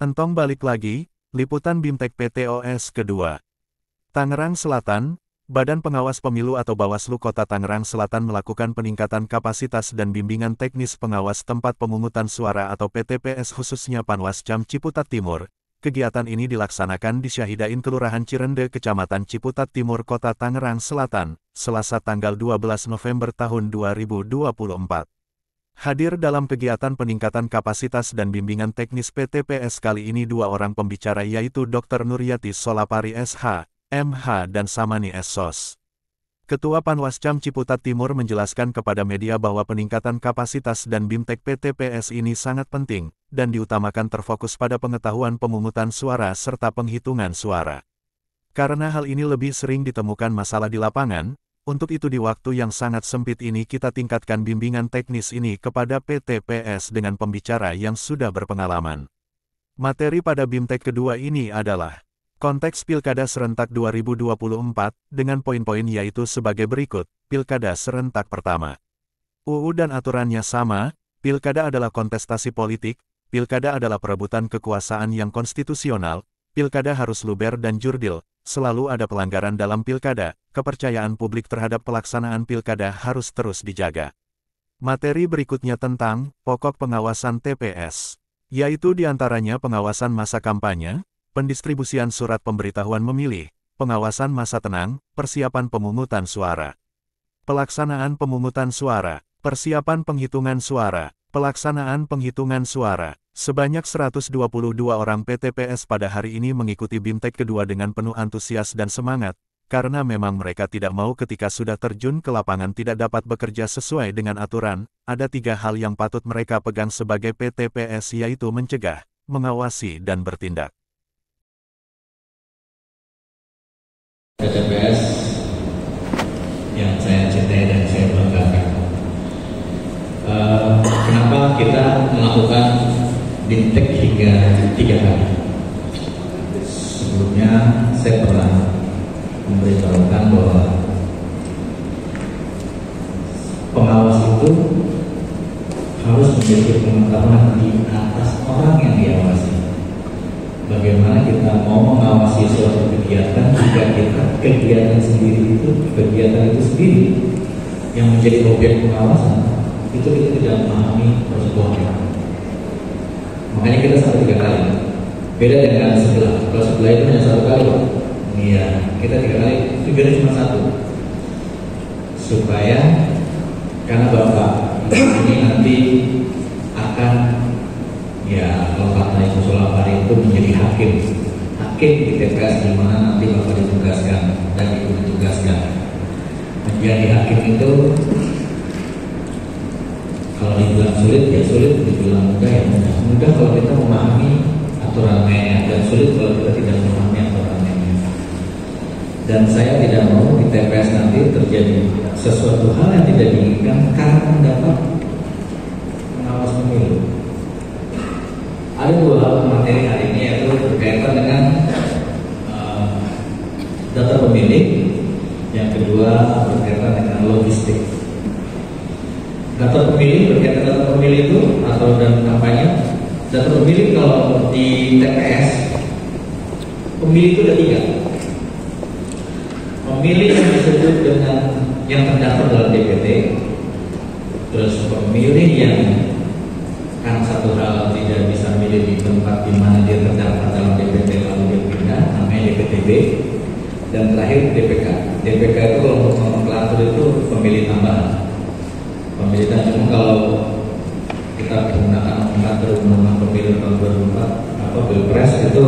Entong balik lagi, liputan BIMTEK PTOS kedua. Tangerang Selatan, Badan Pengawas Pemilu atau Bawaslu Kota Tangerang Selatan melakukan peningkatan kapasitas dan bimbingan teknis pengawas tempat pemungutan suara atau PTPS khususnya Panwascam Ciputat Timur. Kegiatan ini dilaksanakan di Syahidain Kelurahan Cirende, Kecamatan Ciputat Timur, Kota Tangerang Selatan, Selasa tanggal 12 November tahun 2024. Hadir dalam kegiatan peningkatan kapasitas dan bimbingan teknis PTPS kali ini dua orang pembicara yaitu Dr. Nuryati Solapari SH, MH dan Samani SSOS. Ketua Panwascam Ciputat Timur menjelaskan kepada media bahwa peningkatan kapasitas dan BIMTEK PTPS ini sangat penting, dan diutamakan terfokus pada pengetahuan pemungutan suara serta penghitungan suara. Karena hal ini lebih sering ditemukan masalah di lapangan, untuk itu di waktu yang sangat sempit ini kita tingkatkan bimbingan teknis ini kepada PTPS dengan pembicara yang sudah berpengalaman. Materi pada BIMTEK kedua ini adalah konteks Pilkada Serentak 2024 dengan poin-poin yaitu sebagai berikut. Pilkada Serentak pertama. UU dan aturannya sama, Pilkada adalah kontestasi politik, Pilkada adalah perebutan kekuasaan yang konstitusional, Pilkada harus luber dan jurdil, selalu ada pelanggaran dalam Pilkada, kepercayaan publik terhadap pelaksanaan Pilkada harus terus dijaga. Materi berikutnya tentang pokok pengawasan TPS, yaitu diantaranya pengawasan masa kampanye, pendistribusian surat pemberitahuan memilih, pengawasan masa tenang, persiapan pemungutan suara, pelaksanaan pemungutan suara, persiapan penghitungan suara, pelaksanaan penghitungan suara. Sebanyak 122 orang PTPS pada hari ini mengikuti BIMTEK kedua dengan penuh antusias dan semangat, karena memang mereka tidak mau ketika sudah terjun ke lapangan tidak dapat bekerja sesuai dengan aturan. Ada 3 hal yang patut mereka pegang sebagai PTPS yaitu mencegah, mengawasi dan bertindak. PTPS yang saya cintai dan saya banggakan. Kenapa kita melakukan BIMTEK hingga 3 hari? Sebelumnya saya pernah memberitahukan bahwa pengawas itu harus memiliki pengetahuan di atas orang yang diawasi. Bagaimana kita mau mengawasi suatu kegiatan jika kegiatan sendiri itu sendiri yang menjadi objek pengawasan itu kita tidak memahami prosedurnya. Makanya kita sampai 3 kali. Beda dengan sebelah. Kalau sebelah itu hanya 1 kali. Iya, kita 3 kali. Tujuannya cuma 1. Supaya karena Bapak ini nanti akan kalau kata Ibu Solapari itu menjadi hakim di TPS di mana nanti Bapak ditugaskan dan Ibu ditugaskan. Menjadi hakim itu kalau dibilang sulit ya sulit, dibilang mudah ya mudah. Mudah kalau kita memahami aturan mainnya dan sulit kalau kita tidak memahami aturan mainnya. Dan saya tidak mau di TPS nanti terjadi sesuatu hal yang tidak diinginkan karena mendapat pengawas pemilu. Ada 2 hal materi hari ini yaitu berkaitan dengan data pemilih, yang kedua berkaitan dengan logistik. Data pemilih, berkaitan data pemilih itu atau dan kampanye. Data pemilih kalau di TPS, pemilih itu ada 3. Pemilih yang disebut dengan yang terdaftar dalam DPT, terus pemilih yang kan satu hal tidak bisa memilih di tempat di mana dia terdaftar dalam DPT lalu dia pindah, namanya DPTB, dan terakhir DPK. DPK itu kalau nomenklatur itu pemilih tambahan. Pemilihan cuma kalau kita menggunakan nomenklatur undang-undang pemilu tahun 2004 Pilpres itu